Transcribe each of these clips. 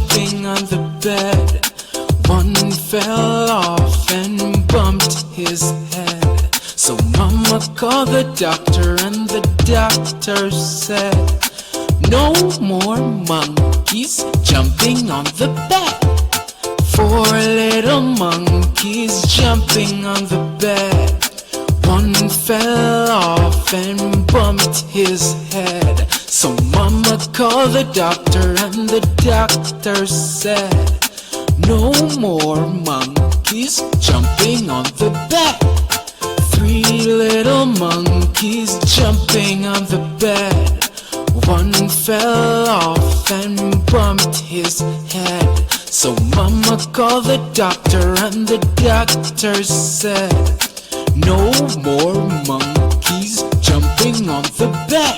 jumping on the bed. One fell off and bumped his head. So Mama called the doctor, and the doctor said, no more monkeys jumping on the bed. 4 little monkeys jumping on the bed. One fell off and bumped his head. So Mama called the doctor, and the doctor said, no more monkeys jumping on the bed. 3 little monkeys jumping on the bed. One fell off and bumped his head. So Mama called the doctor, and the doctor said, no more monkeys jumping on the bed.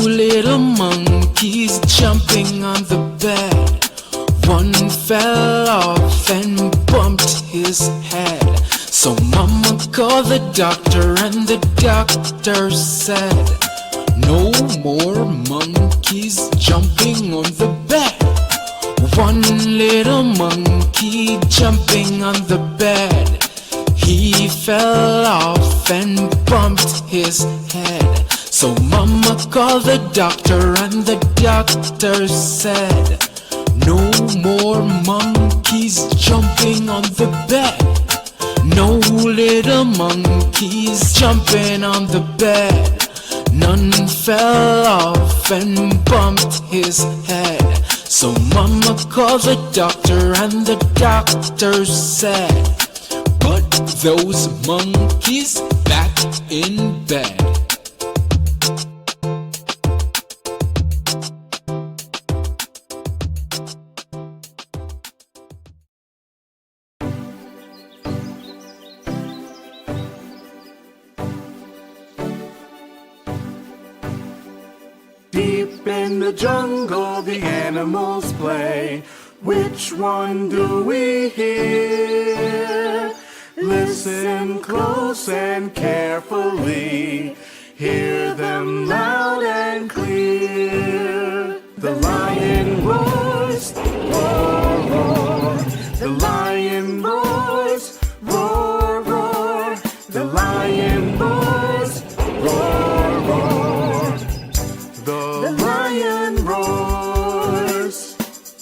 Little monkeys jumping on the bed. One fell off and bumped his head. So Mama called the doctor, and the doctor said, no more monkeys jumping on the bed. One little monkey jumping on the bed. He fell off and bumped his head. So Mama called the doctor, and the doctor said, no more monkeys jumping on the bed. No little monkeys jumping on the bed. None fell off and bumped his head. So Mama called the doctor, and the doctor said, put those monkeys back in bed. Deep in the jungle the animals play. Which one do we hear? Listen close and carefully. Hear them loud and clear. The lion roars, roar, roar. The lion roars, roar, roar. The lion roars, roar, roar. The lion roars.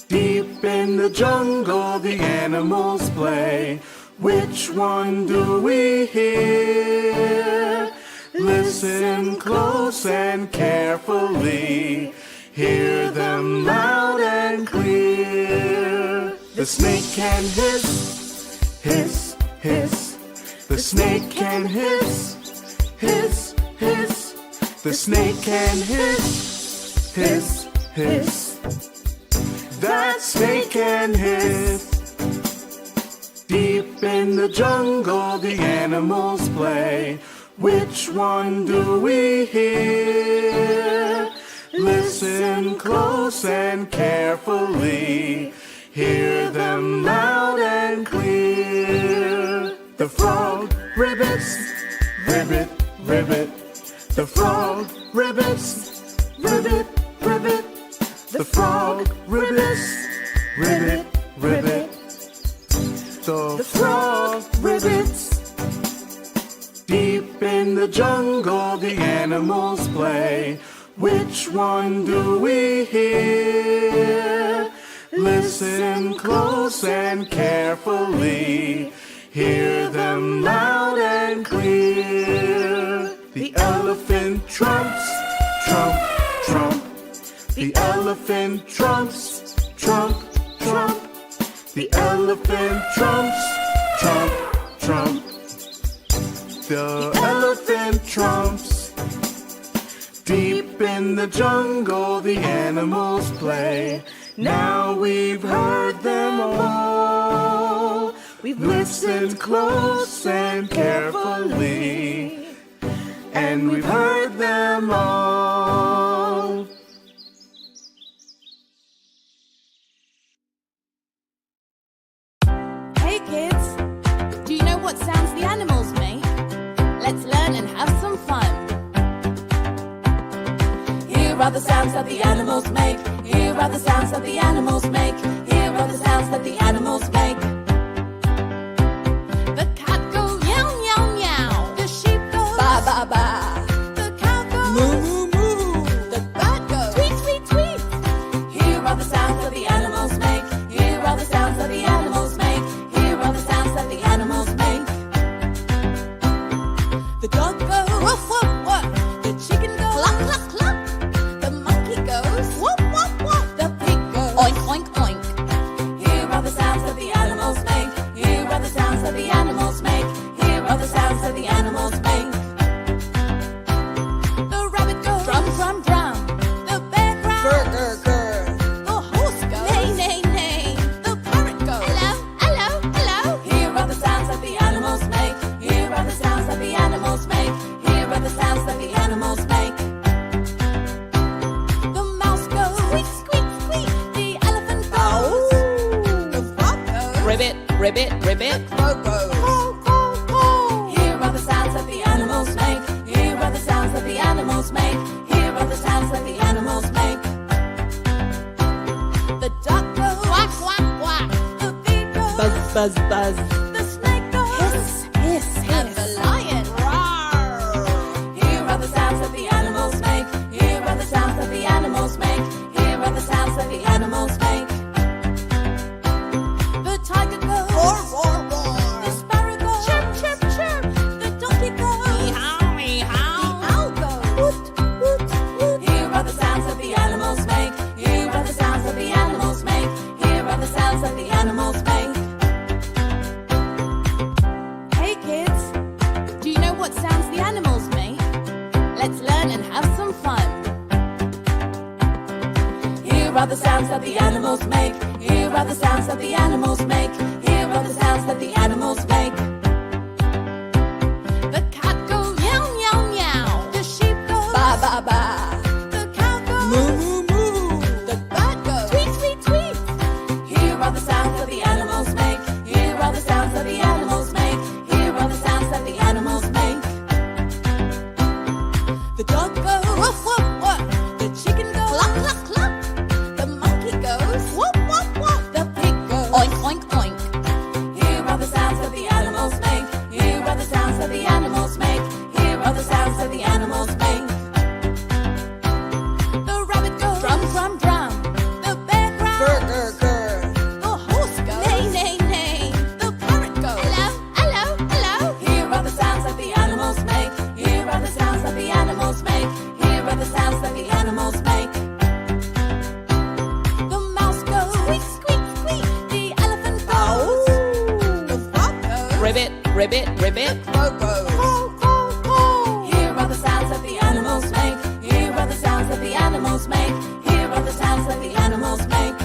Deep in the jungle the animals play. Which one do we hear? Listen close and carefully. Hear them loud and clear. The snake can hiss, hiss, hiss. The snake can hiss, hiss, hiss. The snake can hiss, hiss, hiss. That snake can hiss. Deep in the jungle the animals play. Which one do we hear? Listen close and carefully. Hear them loud and clear. The frog ribbits, ribbit, ribbit. The frog ribbits, ribbit, ribbit. The frog ribbits, ribbit, ribbit. The frog ribbits. Deep in the jungle the animals play. Which one do we hear? Listen close and carefully. Hear them loud and clear. The elephant trumps, trump, trump. The elephant trumps, trump, trump. The elephant trumps, trump, trump. The elephant trumps. Deep in the jungle the animals play. Now we've heard them all. We've listened close and carefully, and we've heard them all. are the sounds that the animals make. Here are the sounds that the animals make. Here are the sounds that the animals make. The cat goes meow, meow, meow. The sheep goes ba, ba, ba. The cow goes moo, moo, moo. The bird goes tweet, tweet, tweet. Here are the sounds that the animals make. Here are the sounds that the animals make. Here are the sounds that the animals make. The dog goes woof, woof, woof. The chicken goes cluck, cluck, cluck. The monkey goes whoop, whoop, whoop. The pig goes oink, oink, oink. Here are the sounds that the animals make. Here are the sounds that the animals make. Here are the sounds that the animals make. The rabbit goes drum, drum, drum. The bear growls grr, grr, grr. The horse goes neigh, neigh, neigh. The parrot goes hello, hello, hello. Here are the sounds that the animals make. Here are the sounds that the animals make. Here are the sounds that the animals make. The mouse goes squeak, squeak, squeak. The elephant goes the frog goes ribbit, ribbit, ribbit. The crow goes caw, caw, caw. Here are the sounds that the animals make. Here are the sounds that the animals make. Here are the sounds that the animals make. The duck goes quack, quack, quack. The bee goes buzz, buzz, buzz. The snake goes hiss, hiss, hiss. And the lion roar. Here are the sounds that the animals make. Here are the sounds that the animals make. Here are the sounds that the animals make. The tiger goes roar, roar, roar. The sparrow goes chirp, chirp, chirp. The donkey goes meow, meow. The owl goes woot, woot, woot. Here are the sounds that the animals make. Here are the sounds that the animals make. Here are the sounds that the animals make. Hey kids, do you know what sounds the animals make? Let's learn and have some fun. Here are the sounds that the animals make. Here are the sounds that the animals make. Here are the sounds that the animals make. The cat goes meow, meow, meow. The sheep goes ba, ba, ba. The cow goes moo, moo, moo. The bird goes tweet, tweet, tweet. Here are the sounds that the animals make. Here are the sounds that the animals make. Here are the sounds that the animals make. The dog goes woof, woof, woof. The chicken goes cluck, cluck, cluck. The monkey goes whoop, whoop, whoop. The pig goes oink, oink, oink. Here are the sounds that the animals make. Here are the sounds that the animals make. Here are the sounds that the animals make. The rabbit goes drum, drum, drum. The bear growls grr, grr, grr. The horse goes neigh, neigh, neigh. The parrot goes hello, hello, hello. Here are the sounds that the animals make. Here are the sounds that the animals make. Here are the sounds that the animals make. The mouse goes squeak, squeak, squeak. The elephant goes the frog goes ribbit, ribbit, ribbit. The crow goes caw, caw, caw. Here are the sounds that the animals make. Here are the sounds that the animals make. Here are the sounds that the animals make.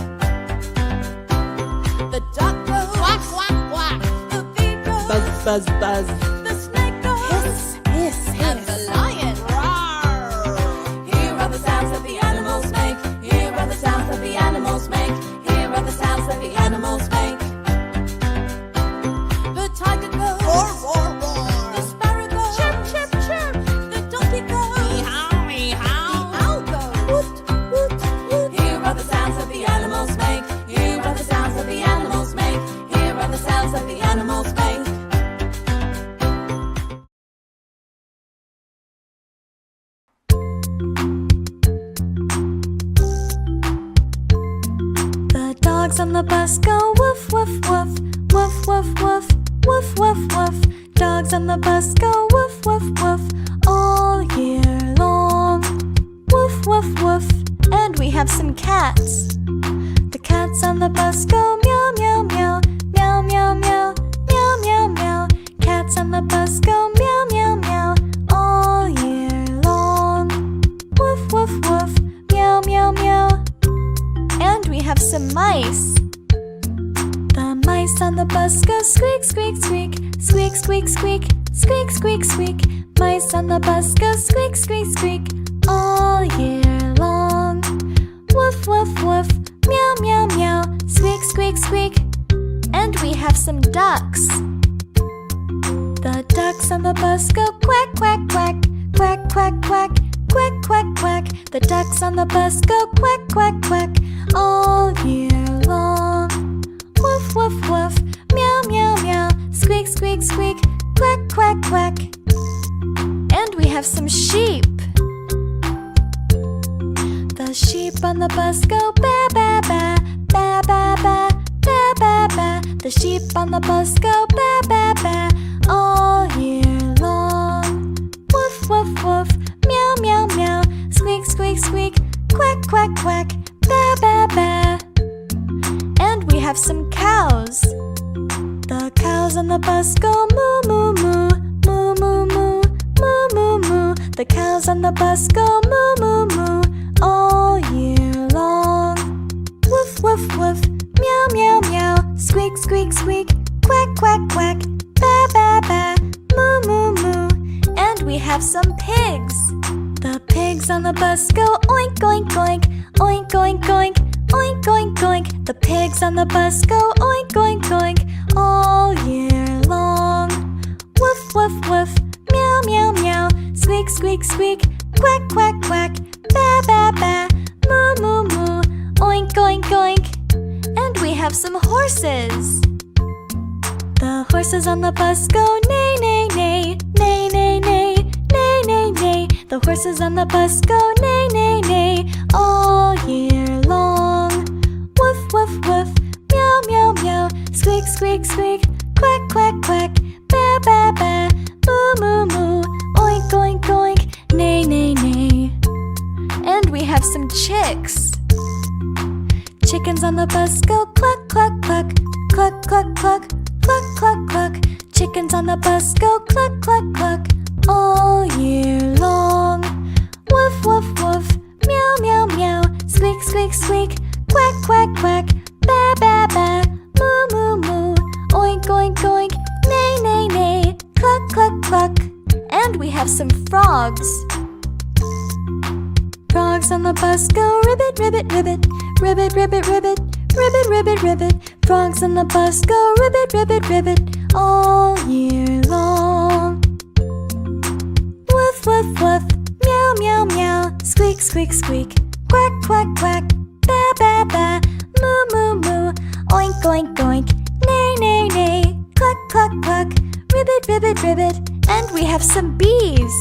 The duck goes quack, quack, quack. The bee goes buzz, buzz, buzz. The snake goes hiss, hiss, hiss. And the lion roar. Here are the sounds that the animals make. Here are the sounds that the animals make. Here are the sounds that the animals make. The tiger goes roar, roar, roar. The sparrow goes chirp, chirp, chirp. The donkey goes meow, meow. The owl goes woot, woot, woot. Here are the sounds that the animals make. Here are the sounds that the animals make. Here are the sounds that the animals make. The dogs on the bus go woof, woof, woof. Woof, woof, woof. Woof, woof, woof. Dogs on the bus go woof, woof, woof. All year long. Woof, woof, woof. And we have some cats. The cats on the bus go meow, meow, meow. Meow, meow, meow. Meow, meow, meow. Cats on the bus go meow, meow, meow. All year long. Woof, woof, woof. Meow, meow, meow. And we have some mice. The mice on the bus go squeak, squeak, squeak. Squeak, squeak, squeak. Squeak, squeak, squeak. Mice on the bus go squeak, squeak, squeak. All year long. Woof, woof, woof. Meow, meow, meow. Squeak, squeak, squeak. And we have some ducks. The ducks on the bus go quack, quack, quack. Quack, quack, quack. Quack, quack, quack. The ducks on the bus go quack, quack, quack all year long. Woof, woof, woof, meow, meow, meow, squeak, squeak, squeak, quack, quack, quack. And we have some sheep. The sheep on the bus go ba, ba, ba, ba, ba, ba, ba, ba, ba. The sheep on the bus go ba, ba, ba all year long. Woof, woof, woof, meow, meow, meow, squeak, squeak, squeak, quack, quack, quack, ba, ba, ba. And we have some cows. The cows on the bus go moo, moo, moo, moo, moo, moo, moo, moo, moo. The cows on the bus go moo, moo, moo all year long. Woof, woof, woof, meow, meow, meow, squeak, squeak, squeak, quack, quack, quack, ba, ba, ba, moo, moo, moo. And we have some pigs. The pigs on the bus go oink, oink, oink, oink, oink, oink, oink, oink, oink. The pigs on the bus go oink, oink, oink all year long. Woof, woof, woof, meow, meow, meow, squeak, squeak, squeak, quack, quack, quack, ba, ba, ba, moo, moo, moo, oink, oink, oink. And we have some horses. The horses on the bus go neigh, neigh, neigh, neigh, neigh, neigh, neigh, neigh, neigh. The horses on the bus go neigh, neigh, neigh all year long. Woof, woof, woof, meow, meow, meow, squeak, squeak, squeak, quack, quack, quack, ba, ba, ba, moo, moo, moo, oink, oink, oink, neigh, neigh, neigh. And we have some chicks. Chickens on the bus go cluck, cluck, cluck, cluck, cluck, cluck, cluck, cluck, cluck. Chickens on the bus go cluck, cluck, cluck all year long. Woof, woof, woof, meow, meow, meow, squeak, squeak, squeak, quack, quack, quack, ba, ba, ba, moo, moo, moo, oink, oink, oink, neigh, neigh, neigh, cluck, cluck, cluck. And we have some frogs. Frogs on the bus go ribbit, ribbit, ribbit, ribbit, ribbit, ribbit, ribbit, ribbit, ribbit. Frogs on the bus go ribbit, ribbit, ribbit all year long. Woof, woof, woof, meow, meow, meow, squeak, squeak, squeak, quack, quack, quack, ba, ba, ba, moo, moo, moo, oink, oink, oink, neigh, neigh, neigh, cluck, cluck, cluck, ribbit, ribbit, ribbit. And we have some bees.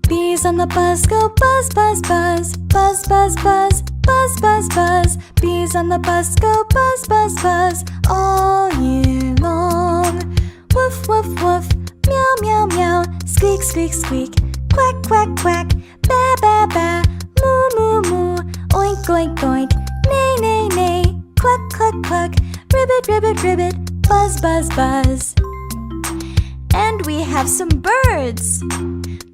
Bees on the bus go buzz, buzz, buzz, buzz, buzz, buzz, buzz, buzz, buzz. Bees on the bus go buzz, buzz, buzz all year long. Woof, woof, woof, meow, meow, meow, squeak, squeak, squeak, quack, quack, quack, ba, ba, ba, moo, moo, moo, oink, oink, oink, neigh, neigh, neigh, cluck, cluck, cluck, ribbit, ribbit, ribbit, buzz, buzz, buzz. And we have some birds.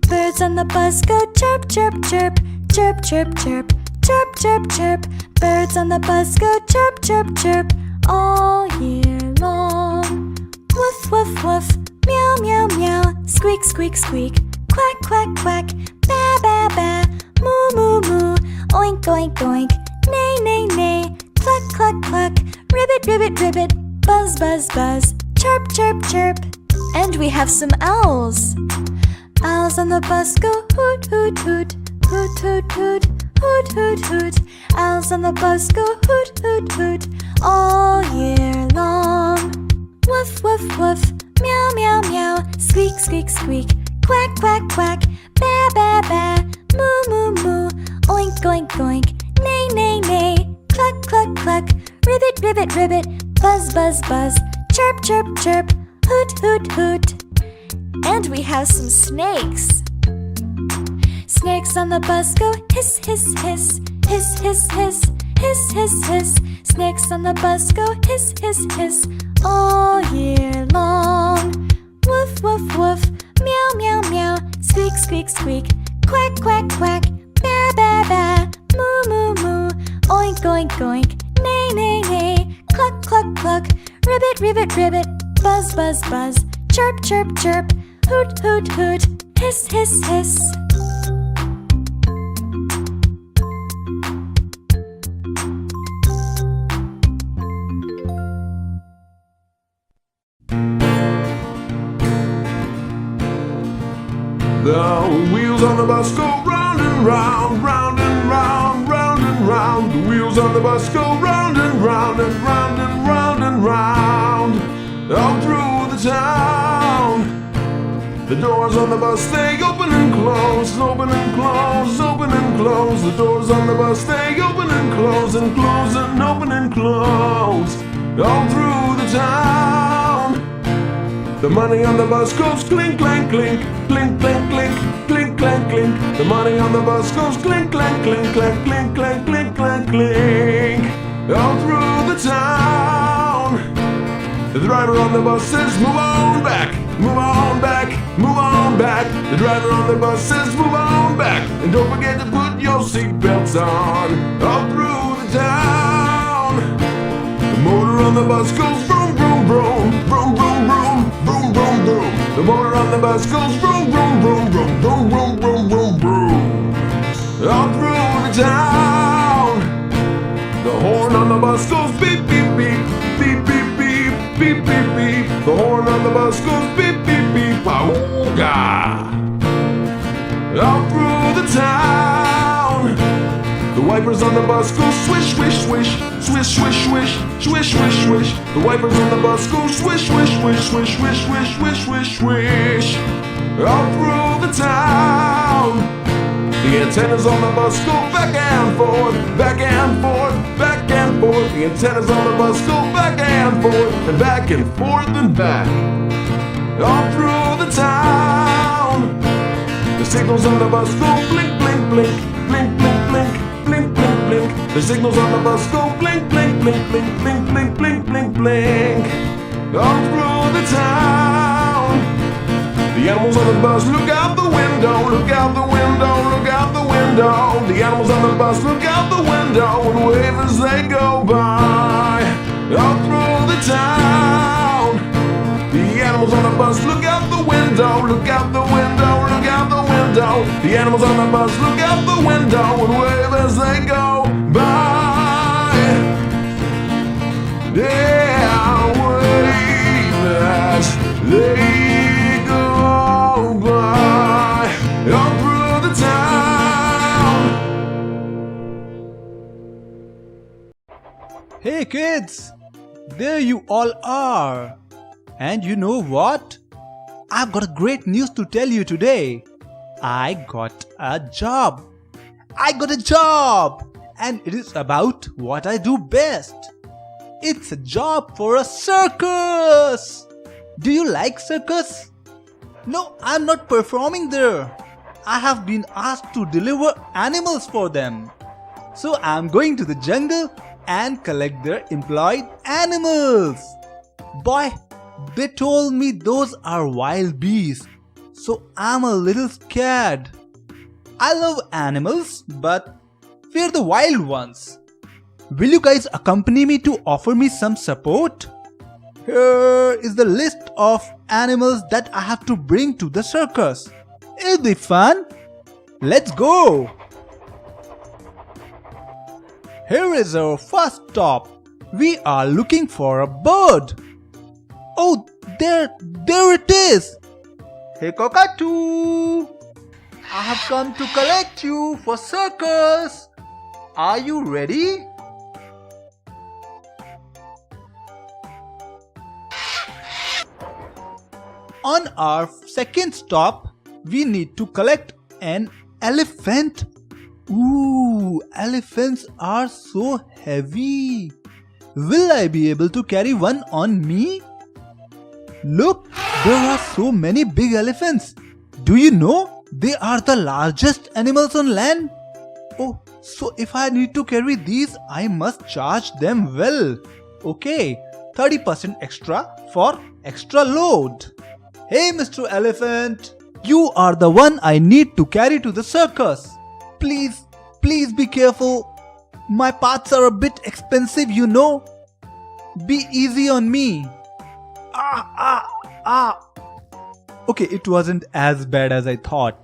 Birds on the bus go chirp, chirp, chirp, chirp, chirp, chirp, chirp, chirp, chirp. Birds on the bus go chirp, chirp, chirp all year long. Woof, woof, woof, meow, meow, meow, squeak, squeak, squeak, quack, quack, quack, ba, ba, ba, moo, moo, moo, oink, oink, oink, neigh, neigh, neigh, cluck, cluck, cluck, ribbit, ribbit, ribbit, buzz, buzz, buzz, chirp, chirp, chirp. And we have some owls. Owls on the bus go hoot, hoot, hoot, hoot, hoot, hoot, hoot, hoot, hoot. Owls on the bus go hoot, hoot, hoot all year long. Woof, woof, woof, meow, meow, meow, squeak, squeak, squeak, quack, quack, quack, ba, ba, ba, moo, moo, moo, oink, oink, oink, neigh, neigh, neigh, cluck, cluck, cluck, ribbit, ribbit, ribbit, buzz, buzz, buzz, chirp, chirp, chirp, hoot, hoot, hoot. And we have some snakes. Snakes on the bus go hiss, hiss, hiss, hiss, hiss, hiss, hiss, hiss, hiss. Snakes on the bus go hiss, hiss, hiss all year long. Woof, woof, woof, meow, meow, meow, squeak, squeak, squeak, quack, quack, quack, ba, ba, ba, moo, moo, moo, oink, oink, oink, neigh, neigh, neigh, cluck, cluck, cluck, ribbit, ribbit, ribbit, buzz, buzz, buzz, chirp, chirp, chirp, hoot, hoot, hoot, hiss, hiss, hiss. The wheels on the bus go round and round, round and round, round and round. The wheels on the bus go round and round and round and round and round. All through the town. The doors on the bus, they open and close, open and close, open and close. The doors on the bus, they open and close and close and open and close. All through the town. The money on the bus goes clink, clank, clink, clink, clank, clink, clink, clank, clink. The money on the bus goes clink, clank, clink, clank, clink, clank, clink, clank, clink. All through the town. The driver on the bus says, move on back, move on back, move on back. The driver on the bus says, move on back, and don't forget to put your seatbelts on. All through the town. The motor on the bus goes vroom, vroom, vroom, vroom, vroom, vroom, vroom, vroom, vroom. The motor on the bus goes vroom, vroom, vroom, vroom, vroom, vroom, vroom, vroom, vroom. All through the town. The horn on the bus goes beep, beep, beep, beep, beep, beep, beep, beep, beep. The horn on the bus goes beep, beep, beep, wah-ooga. All through the town. The wipers on the bus go swish, swish, swish, swish, swish, swish, swish, swish, swish. The wipers on the bus go swish, swish, swish, swish, swish, swish, swish, swish, swish. All through the town. The antennas on the bus go back and forth, back and forth, back and forth. The antennas on the bus go back and forth, and back and forth and back. All through the town. The signals on the bus go blink, blink, blink, blink, blink, blink, blink, blink, blink. The signals on the bus go blink, blink, blink, blink, blink, blink, blink, blink, blink. All through the town. The animals on the bus look out the window, look out the window, look out the window. The animals on the bus look out the window and wave as they go by. All through the town. The animals on the bus look out the window, look out the window, look out the window. The animals on the bus look out the window and wave as they go by. Yeah, wave as they go by. All through the town. Hey kids, there you all are. And you know what? I've got a great news to tell you today. I got a job. I got a job! And it is about what I do best. It's a job for a circus! Do you like circus? No, I'm not performing there. I have been asked to deliver animals for them. So I'm going to the jungle and collect their employed animals. Boy, they told me those are wild beasts, so I'm a little scared. I love animals, but fear the wild ones. Will you guys accompany me to offer me some support? Here is the list of animals that I have to bring to the circus. It'll be fun. Let's go. Here is our first stop. We are looking for a bird. Oh, there it is! Hey Cockatoo! I have come to collect you for circus. Are you ready? On our second stop, we need to collect an elephant. Ooh, elephants are so heavy. Will I be able to carry one on me? Look, there are so many big elephants. Do you know they are the largest animals on land? Oh, so if I need to carry these, I must charge them well. Okay, 30% extra for extra load. Hey Mr. Elephant, you are the one I need to carry to the circus. Please be careful. My parts are a bit expensive, you know. Be easy on me. Okay, it wasn't as bad as I thought.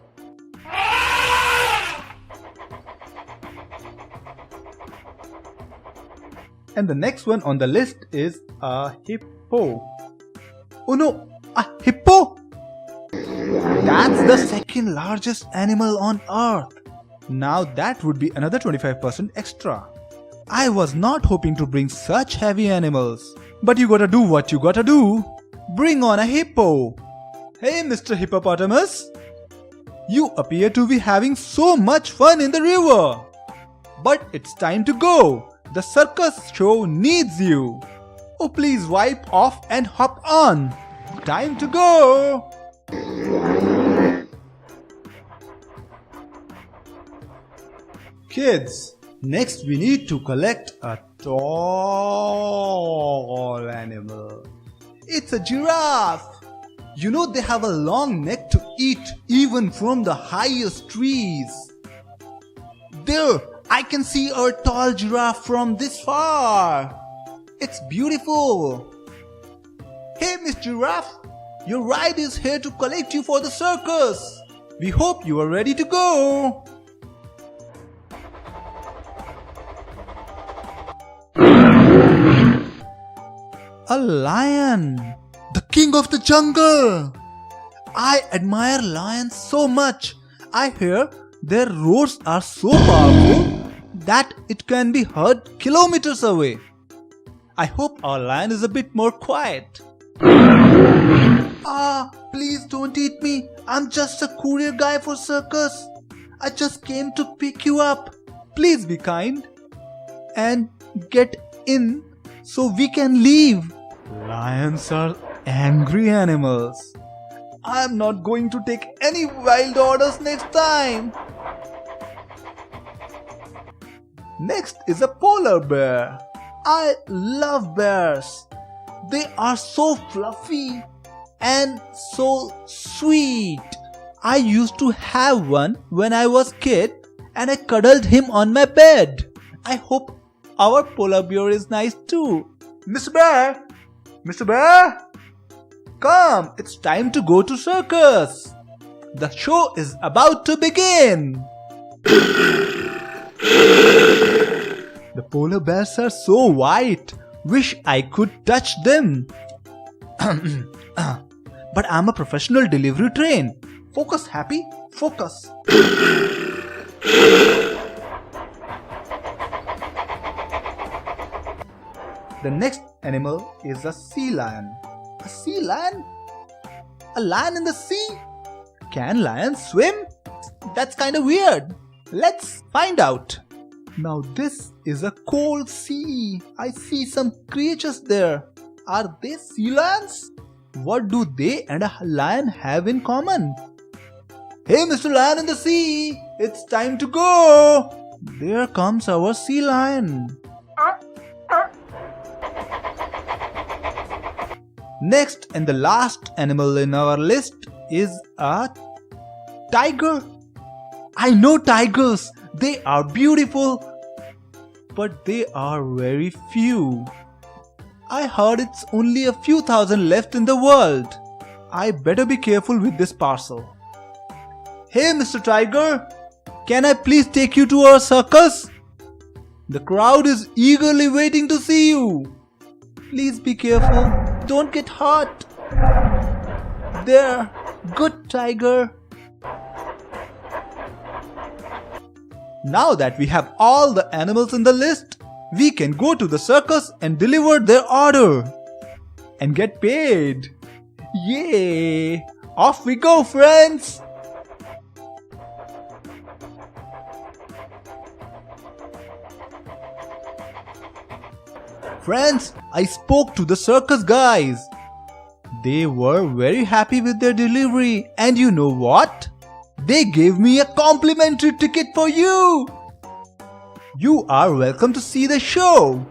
And the next one on the list is a hippo. Oh no, a hippo? That's the second largest animal on earth. Now that would be another 25% extra. I was not hoping to bring such heavy animals. But you gotta do what you gotta do. Bring on a hippo. Hey Mr. Hippopotamus. You appear to be having so much fun in the river. But it's time to go. The circus show needs you. Oh, please wipe off and hop on. Time to go. Kids, next we need to collect a tall animal. It's a giraffe. You know they have a long neck to eat even from the highest trees. There, I can see a tall giraffe from this far. It's beautiful. Hey Miss Giraffe, your ride is here to collect you for the circus. We hope you are ready to go. A lion, the king of the jungle. I admire lions so much. I hear their roars are so powerful that it can be heard kilometers away. I hope our lion is a bit more quiet. Please don't eat me. I'm just a courier guy for circus. I just came to pick you up. Please be kind and get in so we can leave. Lions are angry animals. I'm not going to take any wild orders next time. Next is a polar bear. I love bears. They are so fluffy and so sweet. I used to have one when I was a kid and I cuddled him on my bed. I hope our polar bear is nice too. Mr. Bear! Mr. Bear! Come, it's time to go to circus. The show is about to begin. The polar bears are so white. Wish I could touch them. But I'm a professional delivery train. Focus, Happy. Focus. The next animal is a sea lion. A sea lion? A lion in the sea? Can lions swim? That's kind of weird. Let's find out. Now this is a cold sea. I see some creatures there. Are they sea lions? What do they and a lion have in common? Hey Mr. Lion in the sea, it's time to go. There comes our sea lion. Next and the last animal in our list is a tiger. I know tigers. They are beautiful, but they are very few. I heard it's only a few thousand left in the world. I better be careful with this parcel. Hey Mr. Tiger, can I please take you to our circus? The crowd is eagerly waiting to see you. Please be careful. Don't get hurt. There. Good tiger. Now that we have all the animals in the list, we can go to the circus and deliver their order. And get paid. Yay! Off we go, friends! Friends, I spoke to the circus guys. They were very happy with their delivery, and you know what? They gave me a complimentary ticket for you. You are welcome to see the show.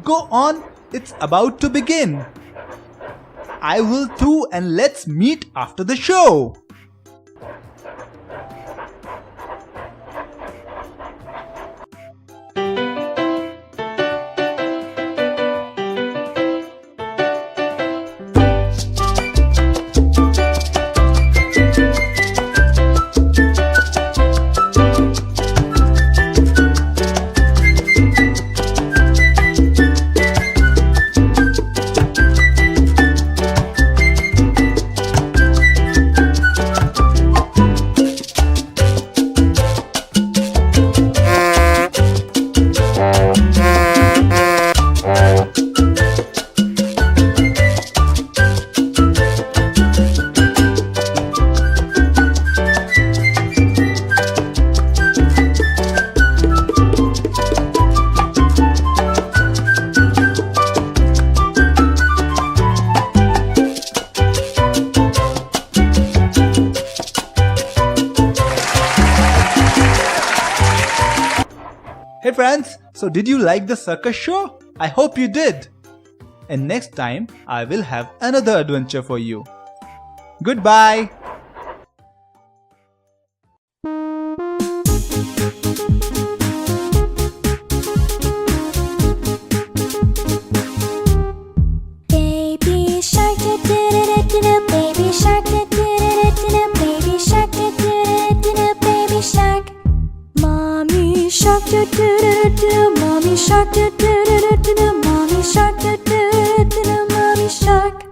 Go on, it's about to begin. I will too, and let's meet after the show. Hey friends, so did you like the circus show? I hope you did. And next time I will have another adventure for you. Goodbye. Baby shark do do do do do, baby shark do do do do do, baby shark do do do do, baby shark. Mommy shark do do do do, mommy shark do do do do do, mommy shark do do do do, mommy shark.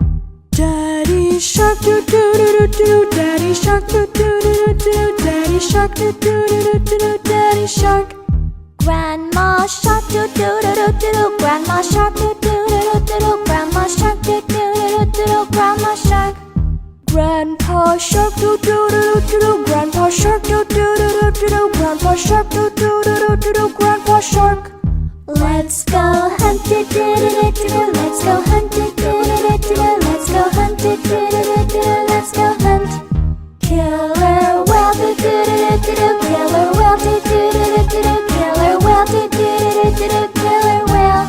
Daddy shark do do do do, daddy shark do do do do, daddy shark do do do do, daddy shark. Grandma shark do do do do, grandma shark do do do do, grandma shark do do do do, grandma shark. Grandpa shark do do do do, grandpa shark do do do do, grandpa shark do do do do, grandpa shark. Let's go hunt do do do do, let's go hunt do do do do, let's go hunt do do do do, let's go hunt. Killer whale do do do do, killer whale do do do do, killer whale do do do, killer whale.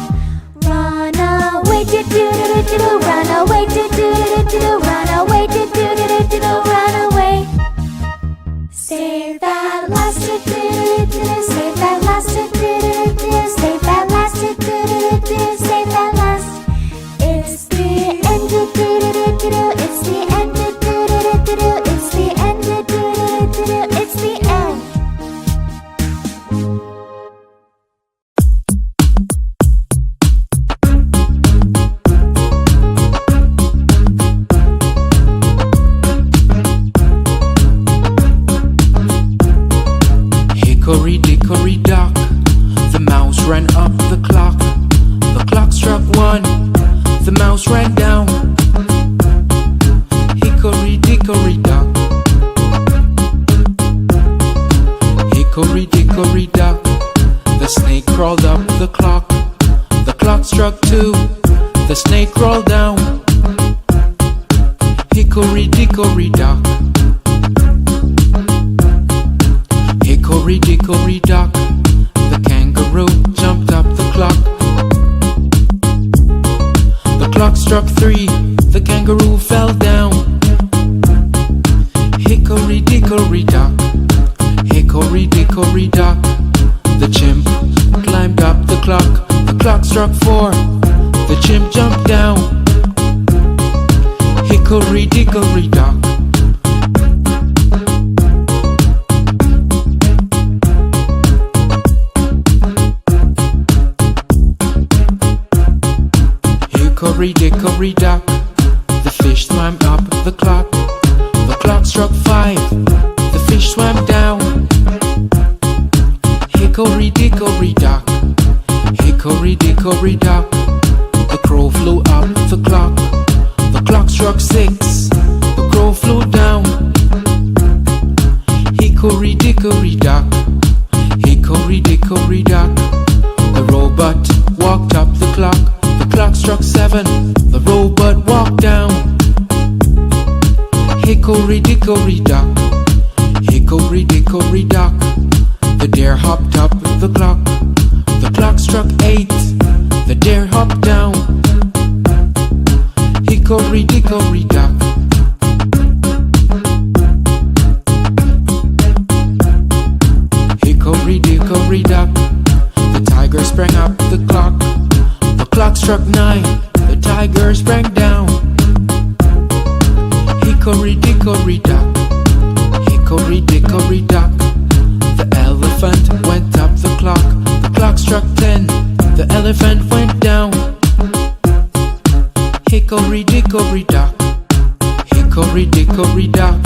Run away do do do do, run away do do do, run away do do do, run away. Save that last do do do, save that last do do do, save that last do do do, save that last. It's the end do do do, it's the end do do do, it's the end do do do, it's the end. Hickory dickory dock, the mouse ran up the clock. The clock struck 1, the mouse ran down. Hickory dickory dock, hickory dickory dock, the snake crawled up the clock. The clock struck 2, the snake crawled down. Hickory dickory dock, hickory dickory dock, the kangaroo jumped up the clock. The clock struck 3, the kangaroo fell down. Hickory dickory dock, hickory dickory dock, the chimp climbed up the clock. The clock struck 4, the chimp jumped down. Hickory dickory dock. Hickory dickory dock, the fish swam up the clock. The clock struck 5, the fish swam down. Hickory dickory dock, hickory dickory dock, the crow flew up the clock. The clock struck 6, the crow flew down. Hickory dickory dock, hickory dickory dock, the robot walked up the clock. The clock struck 7, the robot walked down. Hickory dickory dock, hickory dickory dock, the deer hopped up the clock. The clock struck 8, the deer hopped down. Hickory dickory dock. Hickory dickory dock, the tiger sprang up the clock. The clock struck 9, the tiger sprang down. Hickory dickory dock, hickory dickory dock, the elephant went up the clock. The clock struck 10, the elephant went down. Hickory dickory dock, hickory dickory dock,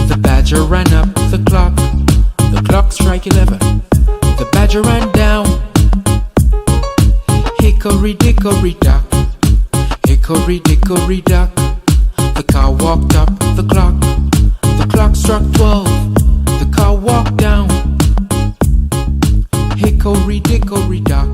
the badger ran up the clock. The clock struck 11, the badger ran down. Hickory dickory dock, hickory dickory dock, the cow walked up the clock. The clock struck 12, the cow walked down. Hickory dickory dock.